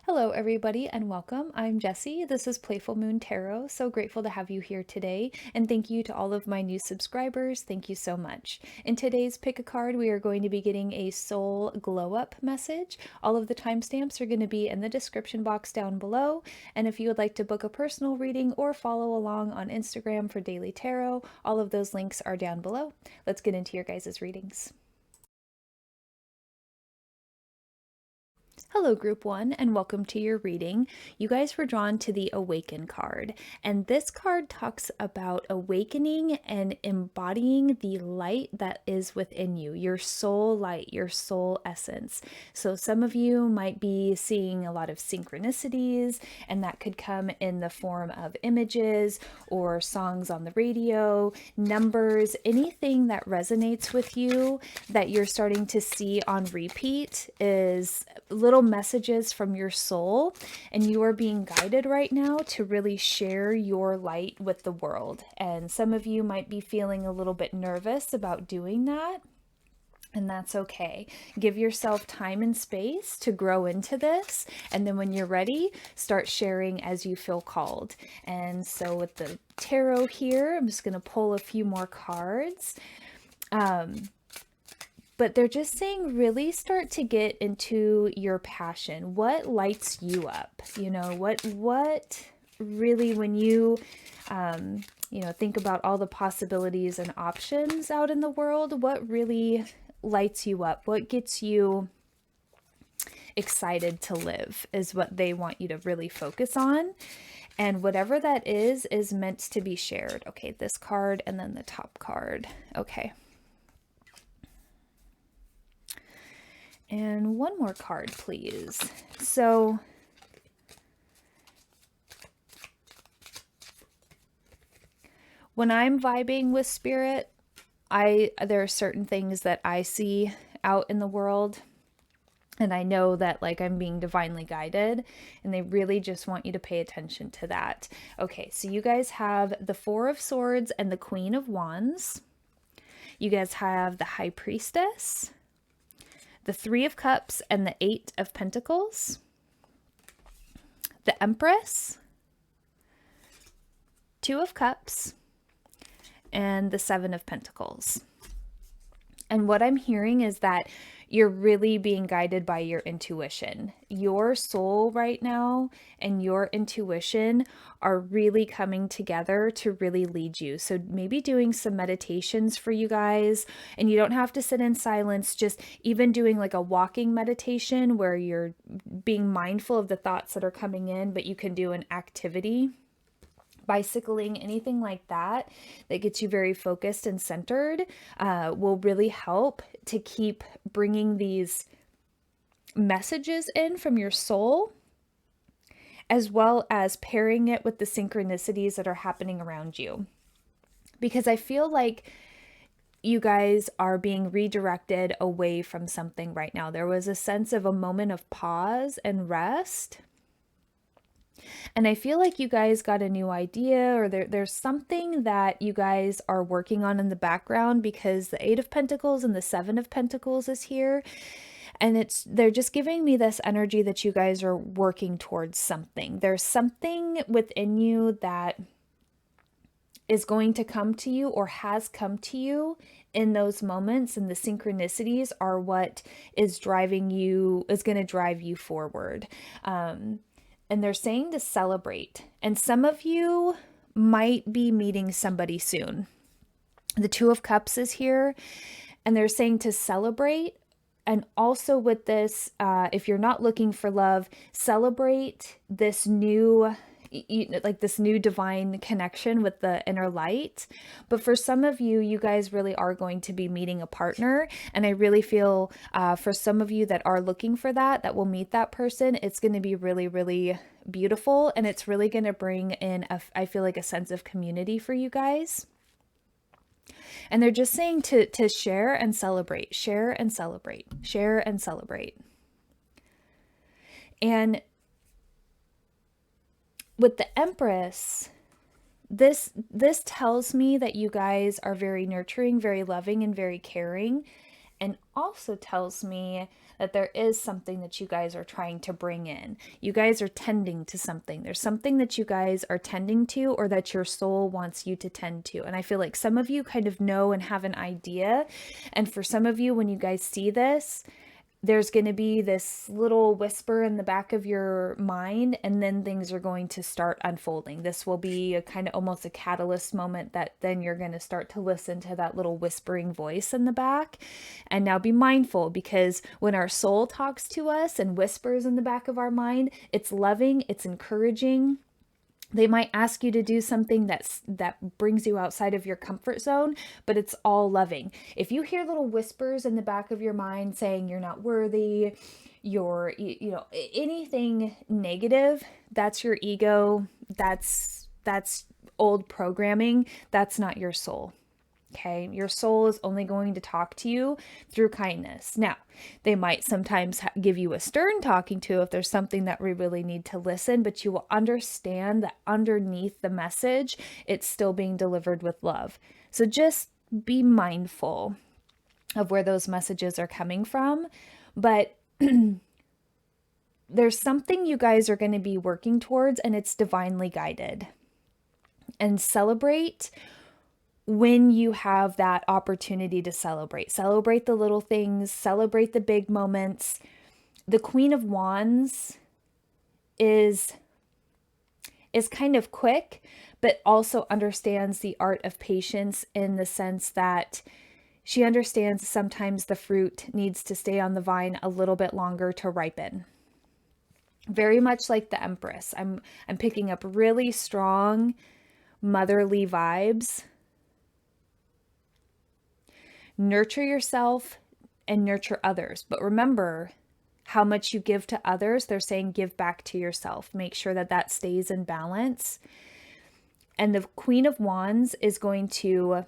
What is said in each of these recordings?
Hello, everybody, and welcome. I'm Jessie. This is Playful Moon Tarot. So grateful to have you here today, and thank you to all of my new subscribers. Thank you so much. In today's Pick a Card, we are going to be getting a soul glow up message. All of the timestamps are going to be in the description box down below. And if you would like to book a personal reading or follow along on Instagram for daily tarot, all of those links are down below. Let's get into your guys' readings. Hello, Group 1, and welcome to your reading. You guys were drawn to the Awaken card, and this card talks about awakening and embodying the light that is within you, your soul light, your soul essence. So some of you might be seeing a lot of synchronicities, and that could come in the form of images or songs on the radio, numbers, anything that resonates with you that you're starting to see on repeat is little messages from your soul, and you are being guided right now to really share your light with the world. And some of you might be feeling a little bit nervous about doing that, and that's okay. Give yourself time and space to grow into this, and then when you're ready, start sharing as you feel called. And so with the tarot here, I'm just going to pull a few more cards. But they're just saying really start to get into your passion. What lights you up? You know, what really, when you think about all the possibilities and options out in the world, what really lights you up? What gets you excited to live is what they want you to really focus on. And whatever that is meant to be shared. Okay, this card and then the top card. Okay. And one more card, please. So when I'm vibing with spirit, there are certain things that I see out in the world, and I know that like I'm being divinely guided, and they really just want you to pay attention to that. Okay, so you guys have the Four of Swords and the Queen of Wands. You guys have the High Priestess, the Three of Cups and the Eight of Pentacles, the Empress, Two of Cups, and the Seven of Pentacles. And what I'm hearing is that you're really being guided by your intuition. Your soul right now and your intuition are really coming together to really lead you. So maybe doing some meditations for you guys, and you don't have to sit in silence, just even doing like a walking meditation where you're being mindful of the thoughts that are coming in, but you can do an activity. Bicycling, anything like that gets you very focused and centered will really help to keep bringing these messages in from your soul, as well as pairing it with the synchronicities that are happening around you. Because I feel like you guys are being redirected away from something right now. There was a sense of a moment of pause and rest. And I feel like you guys got a new idea, or there's something that you guys are working on in the background, because the Eight of Pentacles and the Seven of Pentacles is here. And they're just giving me this energy that you guys are working towards something. There's something within you that is going to come to you or has come to you in those moments, and the synchronicities are what is going to drive you forward. And they're saying to celebrate. And some of you might be meeting somebody soon. The Two of Cups is here, and they're saying to celebrate. And also with this, if you're not looking for love, celebrate this new divine connection with the inner light. But for some of you, you guys really are going to be meeting a partner. And I really feel for some of you that are looking for that will meet that person, it's going to be really, really beautiful. And it's really going to bring in, I feel like, a sense of community for you guys. And they're just saying to share and celebrate, share and celebrate, share and celebrate. And with the Empress, this tells me that you guys are very nurturing, very loving, and very caring. and also tells me that there is something that you guys are trying to bring in. You guys are tending to something. There's something that you guys are tending to, or that your soul wants you to tend to. And I feel like some of you kind of know and have an idea. And for some of you, when you guys see this, there's going to be this little whisper in the back of your mind, and then things are going to start unfolding. This will be a kind of almost a catalyst moment that then you're going to start to listen to that little whispering voice in the back. And now be mindful, because when our soul talks to us and whispers in the back of our mind, it's loving, it's encouraging. They might ask you to do something that brings you outside of your comfort zone, but it's all loving. If you hear little whispers in the back of your mind saying you're not worthy, anything negative, that's your ego. That's old programming. That's not your soul. Okay, your soul is only going to talk to you through kindness. Now, they might sometimes give you a stern talking to if there's something that we really need to listen, but you will understand that underneath the message, it's still being delivered with love. So just be mindful of where those messages are coming from. But there's something you guys are going to be working towards, and it's divinely guided. And celebrate when you have that opportunity to celebrate. Celebrate the little things, celebrate the big moments. The Queen of Wands is kind of quick, but also understands the art of patience, in the sense that she understands sometimes the fruit needs to stay on the vine a little bit longer to ripen. Very much like the Empress. I'm picking up really strong motherly vibes. Nurture yourself and nurture others. But remember, how much you give to others, they're saying give back to yourself. Make sure that that stays in balance. And the Queen of Wands is going to,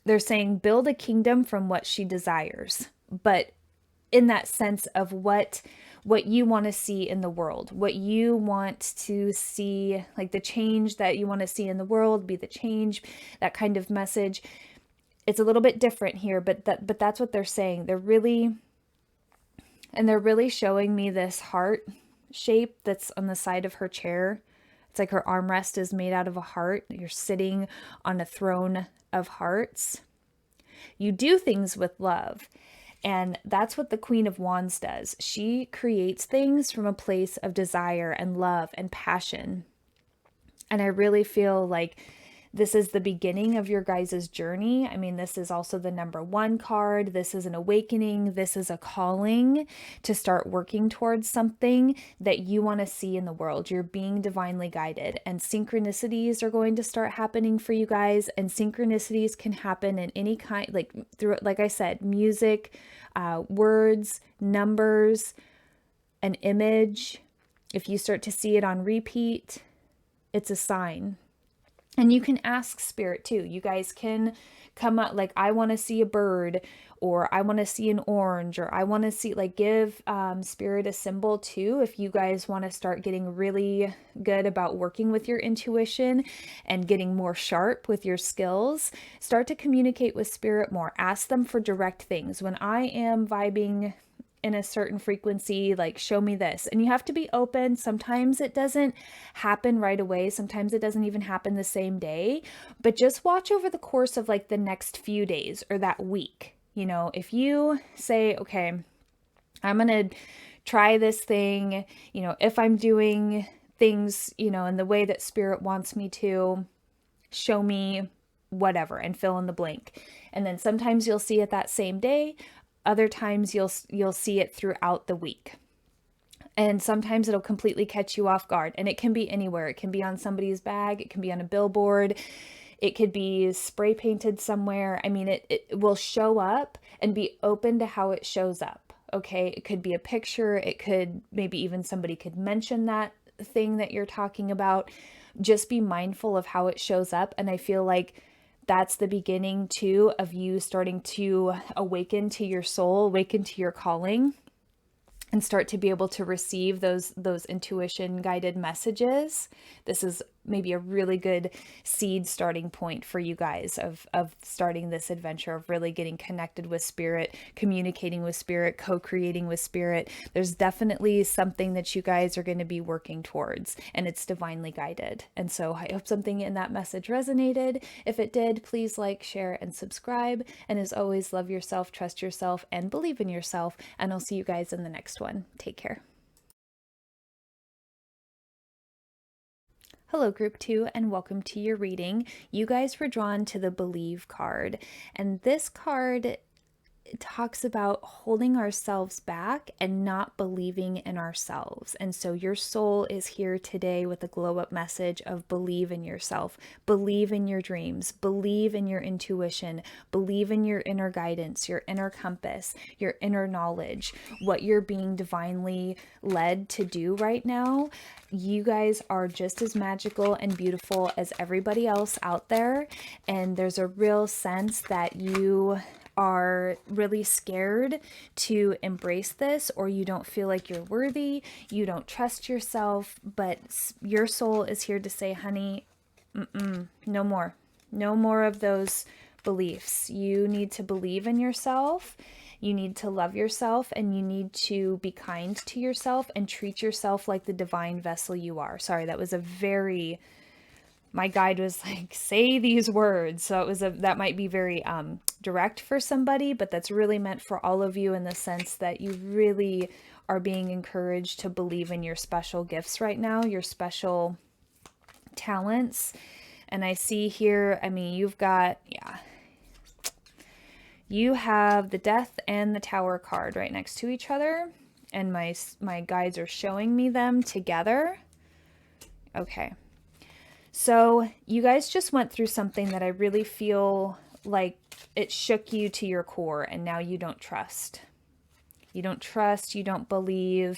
they're saying build a kingdom from what she desires. But in that sense of what you want to see in the world, what you want to see, like the change that you want to see in the world, be the change, that kind of message. It's a little bit different here, but that's what they're saying. They're really showing me this heart shape that's on the side of her chair. It's like her armrest is made out of a heart. You're sitting on a throne of hearts. You do things with love. And that's what the Queen of Wands does. She creates things from a place of desire and love and passion. And I really feel like this is the beginning of your guys' journey. I mean, this is also the number 1 card. This is an awakening. This is a calling to start working towards something that you want to see in the world. You're being divinely guided, and synchronicities are going to start happening for you guys. And synchronicities can happen in any kind, like through, like I said, music, words, numbers, an image. If you start to see it on repeat, it's a sign. And you can ask Spirit too. You guys can come up like, I want to see a bird, or I want to see an orange, or I want to see, like, give Spirit a symbol too. If you guys want to start getting really good about working with your intuition and getting more sharp with your skills, start to communicate with Spirit more. Ask them for direct things. When I am vibing in a certain frequency, like, show me this. And you have to be open. Sometimes it doesn't happen right away. Sometimes it doesn't even happen the same day, but just watch over the course of like the next few days or that week. You know, if you say, okay, I'm going to try this thing, you know, if I'm doing things, you know, in the way that Spirit wants me to, show me whatever, and fill in the blank. And then sometimes you'll see it that same day. Other times you'll see it throughout the week. And sometimes it'll completely catch you off guard. And it can be anywhere. It can be on somebody's bag. It can be on a billboard. It could be spray painted somewhere. I mean, it will show up, and be open to how it shows up. Okay. It could be a picture. It could, maybe even somebody could mention that thing that you're talking about. Just be mindful of how it shows up. And I feel like that's the beginning too of you starting to awaken to your soul, awaken to your calling, and start to be able to receive those intuition guided messages. This is maybe a really good seed starting point for you guys of starting this adventure of really getting connected with spirit, communicating with spirit, co-creating with spirit. There's definitely something that you guys are going to be working towards, and it's divinely guided. And so I hope something in that message resonated. If it did, please like, share, and subscribe. And as always, love yourself, trust yourself, and believe in yourself. And I'll see you guys in the next one. Take care. Hello, Group 2, and welcome to your reading. You guys were drawn to the Believe card, and this card talks about holding ourselves back and not believing in ourselves. And so your soul is here today with a glow up message of believe in yourself, believe in your dreams, believe in your intuition, believe in your inner guidance, your inner compass, your inner knowledge, what you're being divinely led to do right now. You guys are just as magical and beautiful as everybody else out there. And there's a real sense that you are really scared to embrace this, or you don't feel like you're worthy, you don't trust yourself, but your soul is here to say, honey, no more. No more of those beliefs. You need to believe in yourself. You need to love yourself, and you need to be kind to yourself and treat yourself like the divine vessel you are. Sorry, that was my guide was like, say these words. So that might be very direct for somebody, but that's really meant for all of you in the sense that you really are being encouraged to believe in your special gifts right now, your special talents. And I see here, I mean, you have the Death and the Tower card right next to each other, and my guides are showing me them together. Okay. So you guys just went through something that I really feel like it shook you to your core, and now you don't trust. You don't trust, you don't believe.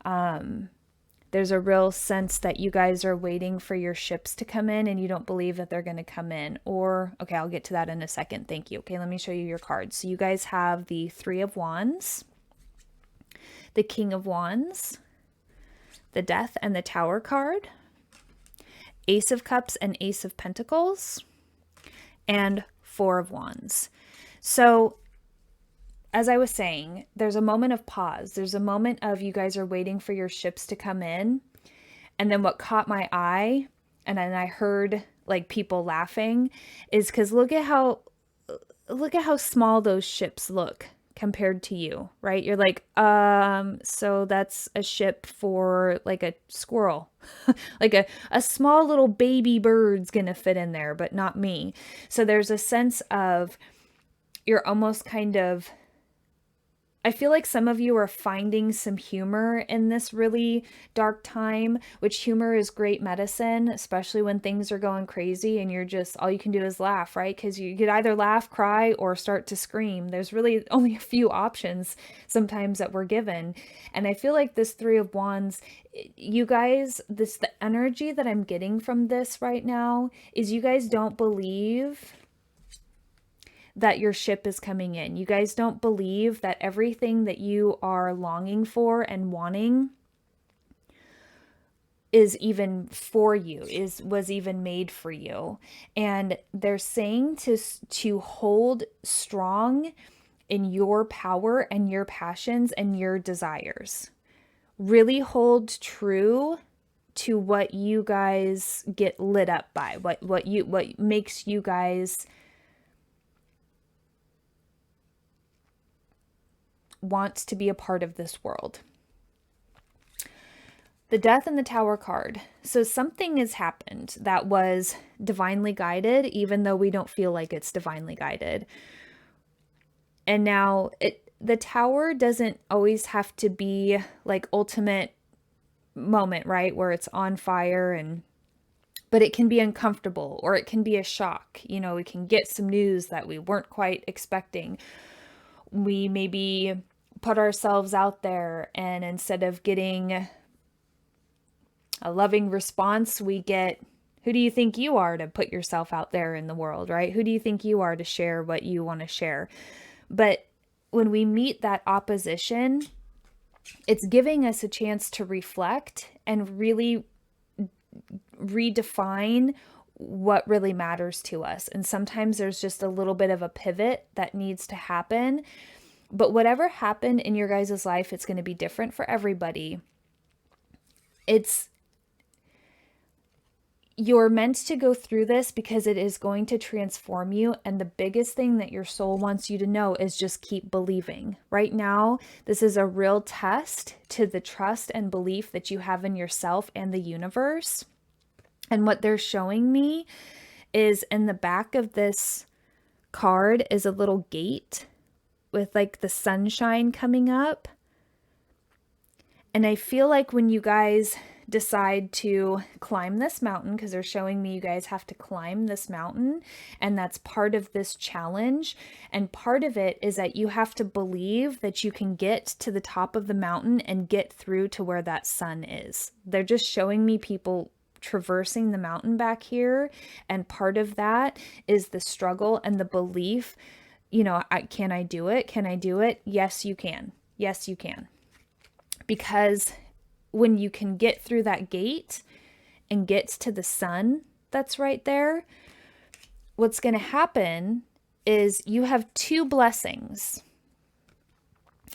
There's a real sense that you guys are waiting for your ships to come in, and you don't believe that they're going to come in. Or, okay, I'll get to that in a second. Thank you. Okay, let me show you your cards. So you guys have the Three of Wands, the King of Wands, the Death and the Tower card, Ace of Cups and Ace of Pentacles, and Four of Wands. So as I was saying, there's a moment of pause. There's a moment of you guys are waiting for your ships to come in. And then what caught my eye, and then I heard like people laughing, is because look at how small those ships look compared to you, right? You're like, so that's a ship for like a squirrel. Like a small little baby bird's gonna fit in there, but not me. So there's a sense of you're almost kind of, I feel like some of you are finding some humor in this really dark time, which humor is great medicine, especially when things are going crazy and you're just, all you can do is laugh, right? Because you could either laugh, cry, or start to scream. There's really only a few options sometimes that we're given. And I feel like this Three of Wands, you guys, the energy that I'm getting from this right now is you guys don't believe that your ship is coming in. You guys don't believe that everything that you are longing for and wanting is even for you, was even made for you. And they're saying to hold strong in your power and your passions and your desires. Really hold true to what you guys get lit up by, what makes you guys wants to be a part of this world. The Death and the Tower card. So something has happened that was divinely guided, even though we don't feel like it's divinely guided. And now the Tower doesn't always have to be like ultimate moment, right? Where it's on fire, but it can be uncomfortable, or it can be a shock. You know, we can get some news that we weren't quite expecting. We maybe put ourselves out there, and instead of getting a loving response, we get, who do you think you are to put yourself out there in the world, right? Who do you think you are to share what you want to share? But when we meet that opposition, it's giving us a chance to reflect and really redefine what really matters to us. And sometimes there's just a little bit of a pivot that needs to happen. But whatever happened in your guys' life, it's going to be different for everybody. You're meant to go through this because it is going to transform you. And the biggest thing that your soul wants you to know is just keep believing. Right now, this is a real test to the trust and belief that you have in yourself and the universe. And what they're showing me is in the back of this card is a little gate with like the sunshine coming up. And I feel like when you guys decide to climb this mountain, because they're showing me you guys have to climb this mountain, and that's part of this challenge. And part of it is that you have to believe that you can get to the top of the mountain and get through to where that sun is. They're just showing me people traversing the mountain back here, and part of that is the struggle and the belief, can I do it? Can I do it? Yes, you can. Yes, you can. Because when you can get through that gate and get to the sun that's right there, what's going to happen is you have two blessings.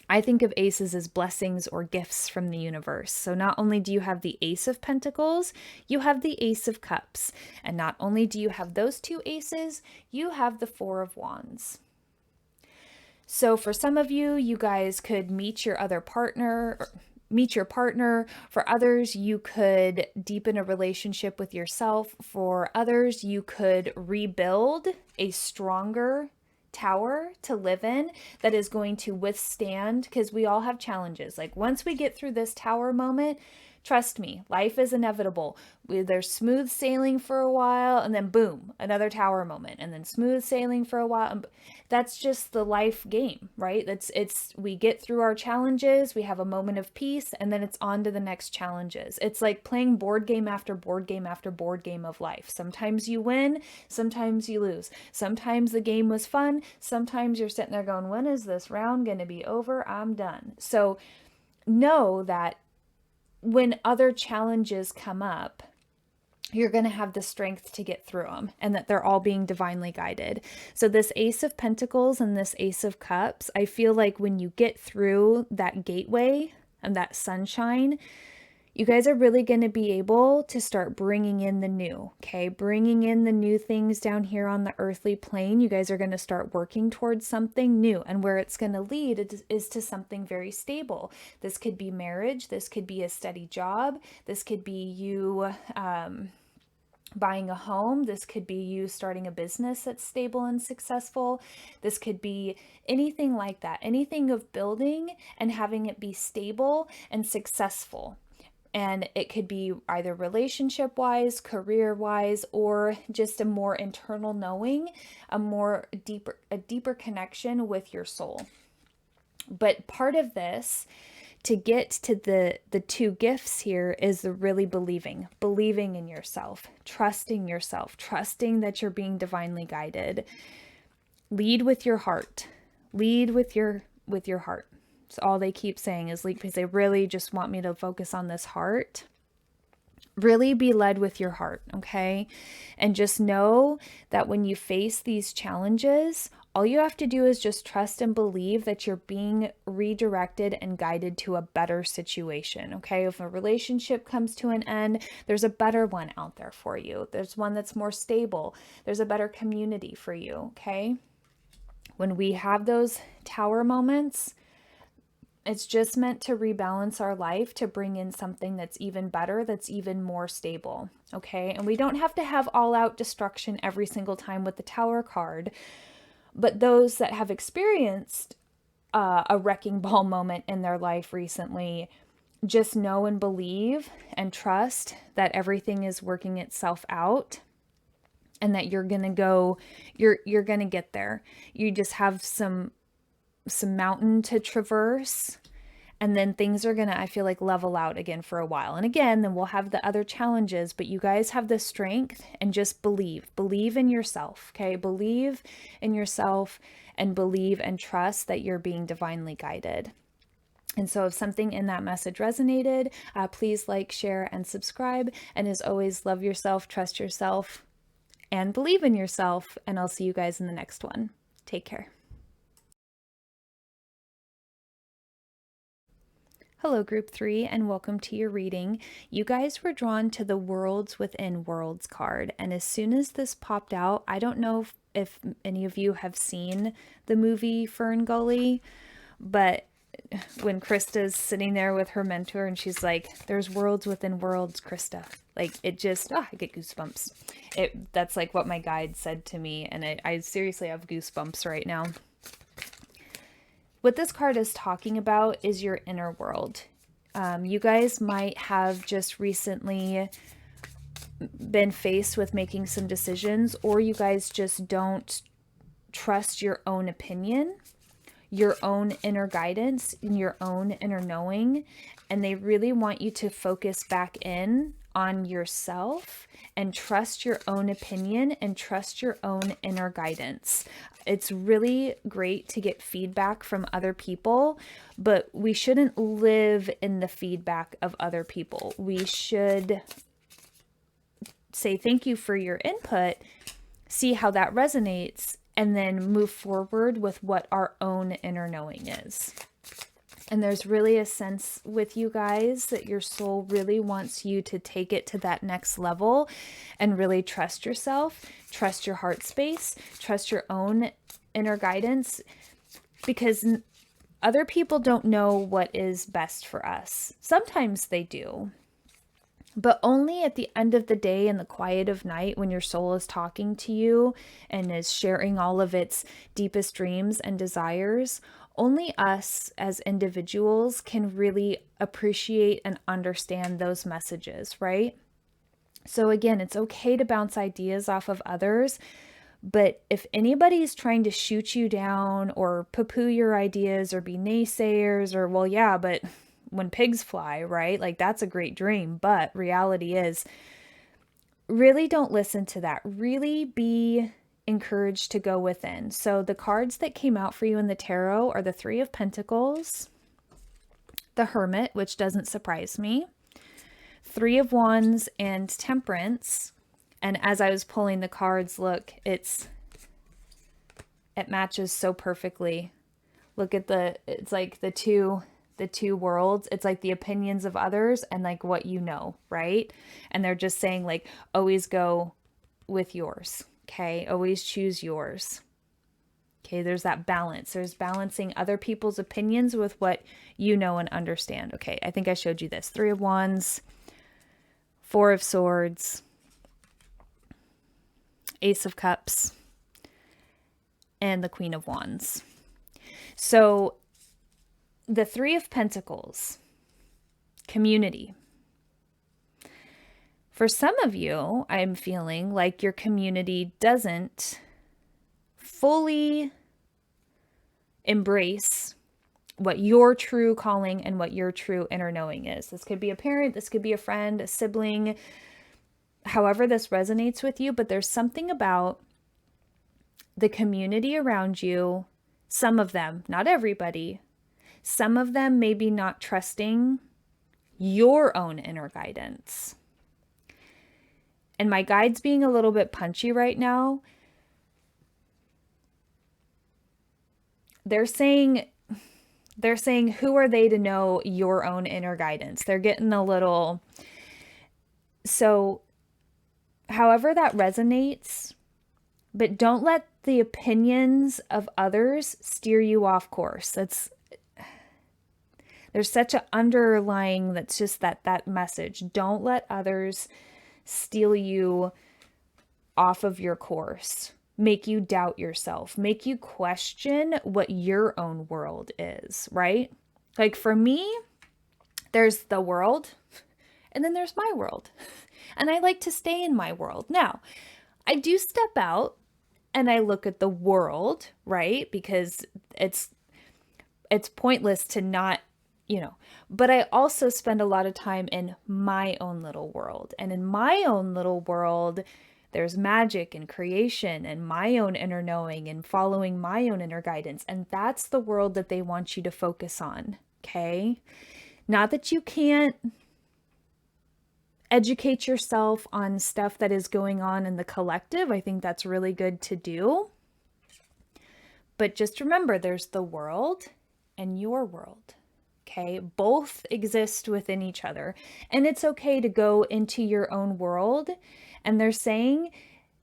I think of aces as blessings or gifts from the universe. So not only do you have the Ace of Pentacles, you have the Ace of Cups. And not only do you have those two aces, you have the Four of Wands. So for some of you, you guys could meet your partner. For others, you could deepen a relationship with yourself. For others, you could rebuild a stronger tower to live in that is going to withstand, because we all have challenges. Like once we get through this tower moment, trust me, life is inevitable. There's smooth sailing for a while, and then boom, another tower moment, and then smooth sailing for a while. That's just the life game, right? We get through our challenges, we have a moment of peace, and then it's on to the next challenges. It's like playing board game after board game after board game of life. Sometimes you win, sometimes you lose. Sometimes the game was fun, sometimes you're sitting there going, when is this round going to be over? I'm done. So know that when other challenges come up, you're going to have the strength to get through them, and that they're all being divinely guided. So this Ace of Pentacles and this Ace of Cups, I feel like when you get through that gateway and that sunshine, you guys are really going to be able to start bringing in the new, okay? Bringing in the new things down here on the earthly plane. You guys are going to start working towards something new, and where it's going to lead is to something very stable. This could be marriage. This could be a steady job. This could be you buying a home. This could be you starting a business that's stable and successful. This could be anything like that. Anything of building and having it be stable and successful. And it could be either relationship-wise, career-wise, or just a more internal knowing, a deeper connection with your soul. But part of this, to get to the two gifts here, is the really believing in yourself, trusting that you're being divinely guided. Lead with your heart. Lead with your heart. So all they keep saying is lead, because they really just want me to focus on this heart. Really be led with your heart, okay? And just know that when you face these challenges, all you have to do is just trust and believe that you're being redirected and guided to a better situation, okay? If a relationship comes to an end, there's a better one out there for you. There's one that's more stable. There's a better community for you, okay? When we have those tower moments, it's just meant to rebalance our life, to bring in something that's even better, that's even more stable, okay? And we don't have to have all-out destruction every single time with the Tower card, but those that have experienced a wrecking ball moment in their life recently, just know and believe and trust that everything is working itself out, and that you're gonna get there. You just have some mountain to traverse, and then things are gonna, I feel like, level out again for a while. And again, then we'll have the other challenges, but you guys have the strength, and just believe in yourself, okay? Believe in yourself and believe and trust that you're being divinely guided. And so if something in that message resonated, please like, share, and subscribe. And as always, love yourself, trust yourself, and believe in yourself. And I'll see you guys in the next one. Take care. Hello, Group 3, and welcome to your reading. You guys were drawn to the Worlds Within Worlds card, and as soon as this popped out, I don't know if any of you have seen the movie Fern Gully, but when Krista's sitting there with her mentor and she's like, there's worlds within worlds, Krista. Like, it just, I get goosebumps. That's like what my guide said to me, and I seriously have goosebumps right now. What this card is talking about is your inner world. You guys might have just recently been faced with making some decisions, or you guys just don't trust your own opinion, your own inner guidance, and your own inner knowing. And they really want you to focus back in on yourself and trust your own opinion and trust your own inner guidance. It's really great to get feedback from other people, but we shouldn't live in the feedback of other people. We should say thank you for your input, see how that resonates, and then move forward with what our own inner knowing is. And there's really a sense with you guys that your soul really wants you to take it to that next level and really trust yourself, trust your heart space, trust your own inner guidance, because other people don't know what is best for us. Sometimes they do, but only at the end of the day, in the quiet of night, when your soul is talking to you and is sharing all of its deepest dreams and desires. Only us as individuals can really appreciate and understand those messages, right? So again, it's okay to bounce ideas off of others, but if anybody's trying to shoot you down or poo-poo your ideas or be naysayers or, well, yeah, but when pigs fly, right? Like, that's a great dream, but reality is, really don't listen to that. Really be encouraged to go within. So the cards that came out for you in the tarot are the Three of Pentacles, the Hermit, which doesn't surprise me, Three of Wands, and Temperance. And as I was pulling the cards, look, it matches so perfectly. Look at it's like the two worlds. It's like the opinions of others and like what you know, right? And they're just saying, like, always go with yours. Okay, always choose yours. Okay, there's that balance. There's balancing other people's opinions with what you know and understand. Okay, I think I showed you this. Three of Wands, Four of Swords, Ace of Cups, and the Queen of Wands. So the Three of Pentacles, community. For some of you, I'm feeling like your community doesn't fully embrace what your true calling and what your true inner knowing is. This could be a parent, this could be a friend, a sibling, however this resonates with you, but there's something about the community around you, some of them, not everybody, some of them maybe not trusting your own inner guidance. And my guide's being a little bit punchy right now. They're saying, who are they to know your own inner guidance? They're getting a little, so however that resonates, but don't let the opinions of others steer you off course. There's such an underlying, that's just that message. Don't let others steal you off of your course, make you doubt yourself, make you question what your own world is, right? Like for me, there's the world and then there's my world. And I like to stay in my world. Now, I do step out and I look at the world, right? Because it's pointless to not, but I also spend a lot of time in my own little world. And in my own little world, there's magic and creation and my own inner knowing and following my own inner guidance. And that's the world that they want you to focus on. Okay? Not that you can't educate yourself on stuff that is going on in the collective. I think that's really good to do. But just remember, there's the world and your world. Okay? Both exist within each other. And it's okay to go into your own world. And they're saying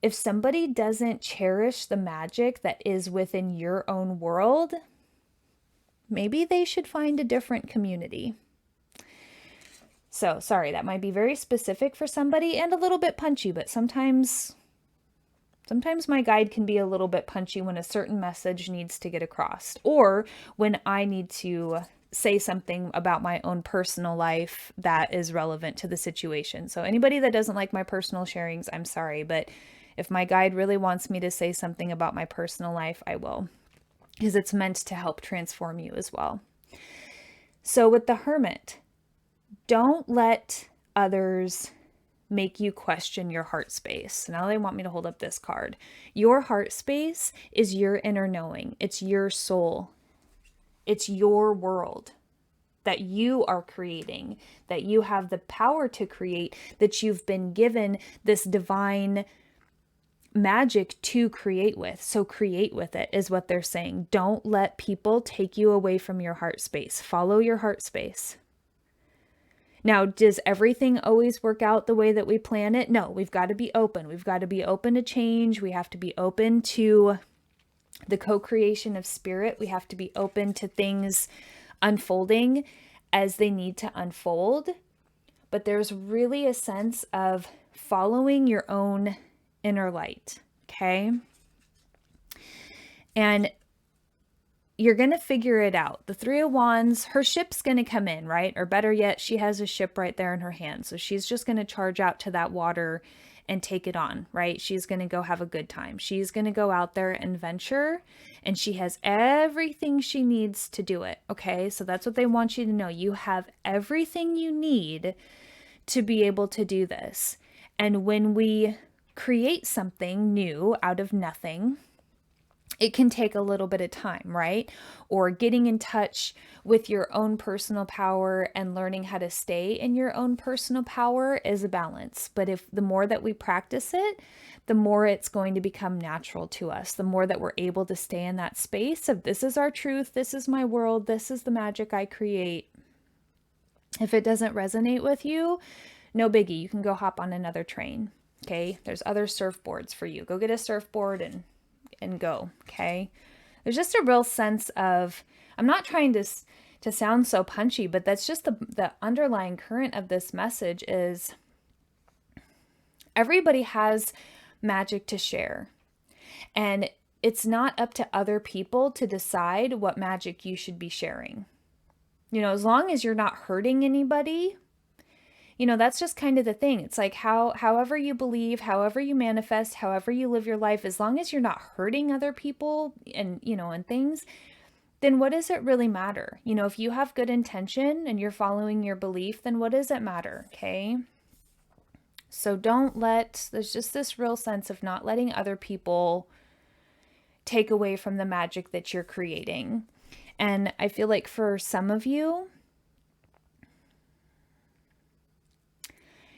if somebody doesn't cherish the magic that is within your own world, maybe they should find a different community. So, sorry, that might be very specific for somebody and a little bit punchy, but sometimes my guide can be a little bit punchy when a certain message needs to get across, or when I need to say something about my own personal life that is relevant to the situation. So anybody that doesn't like my personal sharings, I'm sorry, but if my guide really wants me to say something about my personal life, I will, because it's meant to help transform you as well. So with the Hermit, don't let others make you question your heart space. Now they want me to hold up this card. Your heart space is your inner knowing. It's your soul. It's your world that you are creating, that you have the power to create, that you've been given this divine magic to create with. So create with it is what they're saying. Don't let people take you away from your heart space. Follow your heart space. Now, does everything always work out the way that we plan it? No, we've got to be open. We've got to be open to change. We have to be open to the co-creation of spirit. We have to be open to things unfolding as they need to unfold. But there's really a sense of following your own inner light, okay? And you're going to figure it out. The Three of Wands, her ship's going to come in, right? Or better yet, she has a ship right there in her hand. So she's just going to charge out to that water and take it on, right? She's going to go have a good time. She's going to go out there and venture, and she has everything she needs to do it, okay? So that's what they want you to know. You have everything you need to be able to do this. And when we create something new out of nothing, it can take a little bit of time, right? Or getting in touch with your own personal power and learning how to stay in your own personal power is a balance. But if the more that we practice it, the more it's going to become natural to us, the more that we're able to stay in that space of this is our truth, this is my world, this is the magic I create. If it doesn't resonate with you, no biggie. You can go hop on another train, okay? There's other surfboards for you. Go get a surfboard and go, okay? There's just a real sense of, I'm not trying to sound so punchy, but that's just the underlying current of this message is everybody has magic to share. And it's not up to other people to decide what magic you should be sharing. You know, as long as you're not hurting anybody, you know, that's just kind of the thing. It's like however you believe, however you manifest, however you live your life, as long as you're not hurting other people and, you know, and things, then what does it really matter? You know, if you have good intention and you're following your belief, then what does it matter? Okay. So there's just this real sense of not letting other people take away from the magic that you're creating. And I feel like for some of you,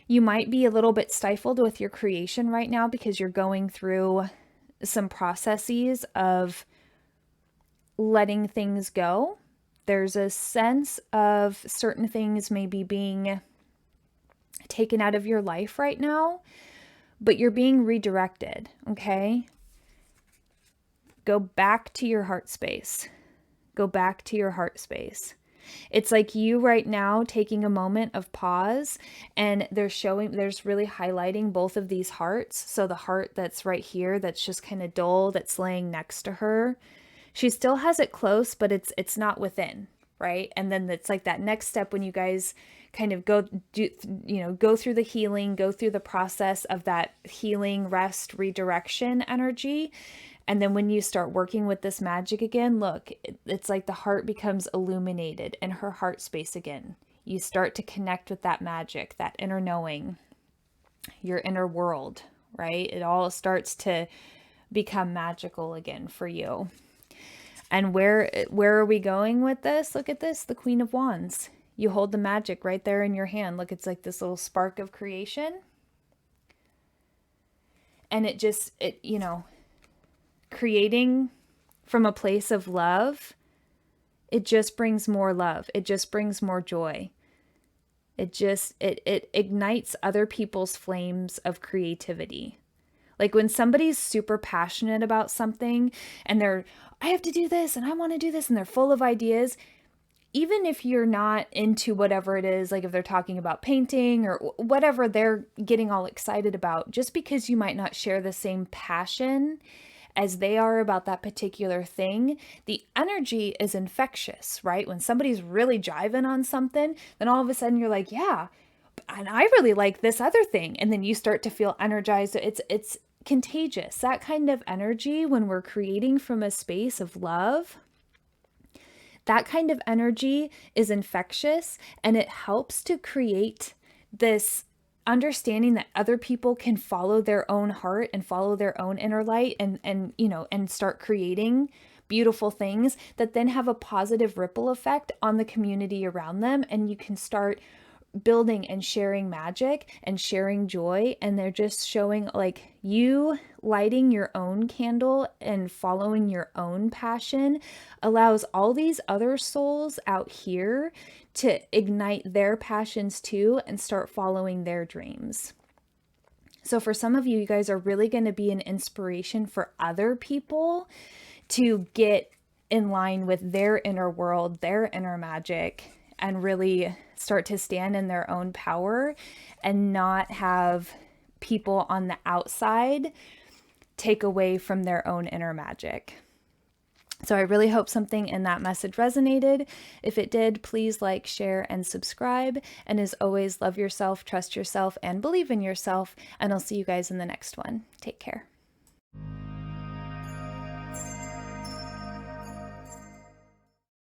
you might be a little bit stifled with your creation right now because you're going through some processes of letting things go. There's a sense of certain things maybe being taken out of your life right now, but you're being redirected, okay? Go back to your heart space. Go back to your heart space. It's like you right now taking a moment of pause, and there's really highlighting both of these hearts. So the heart that's right here, that's just kind of dull, that's laying next to her. She still has it close, but it's not within, right? And then it's like that next step when you guys kind of go through the healing, go through the process of that healing, rest, redirection energy. And then when you start working with this magic again, look, it's like the heart becomes illuminated in her heart space again. You start to connect with that magic, that inner knowing, your inner world, right? It all starts to become magical again for you. And where are we going with this? Look at this, the Queen of Wands. You hold the magic right there in your hand. Look, it's like this little spark of creation. And creating from a place of love, it just brings more love. It just brings more joy. It ignites other people's flames of creativity. Like when somebody's super passionate about something and I have to do this and I want to do this and they're full of ideas, even if you're not into whatever it is, like if they're talking about painting or whatever they're getting all excited about, just because you might not share the same passion as they are about that particular thing, the energy is infectious, right? When somebody's really jiving on something, then all of a sudden you're like, yeah, and I really like this other thing. And then you start to feel energized. It's contagious. That kind of energy, when we're creating from a space of love, that kind of energy is infectious, and it helps to create this understanding that other people can follow their own heart and follow their own inner light and start creating beautiful things that then have a positive ripple effect on the community around them, and you can start building and sharing magic and sharing joy. And they're just showing, like, you lighting your own candle and following your own passion allows all these other souls out here to ignite their passions too and start following their dreams. So for some of you, you guys are really going to be an inspiration for other people to get in line with their inner world, their inner magic, and really start to stand in their own power and not have people on the outside take away from their own inner magic. So I really hope something in that message resonated. If it did, please like, share, and subscribe. And as always, love yourself, trust yourself, and believe in yourself. And I'll see you guys in the next one. Take care.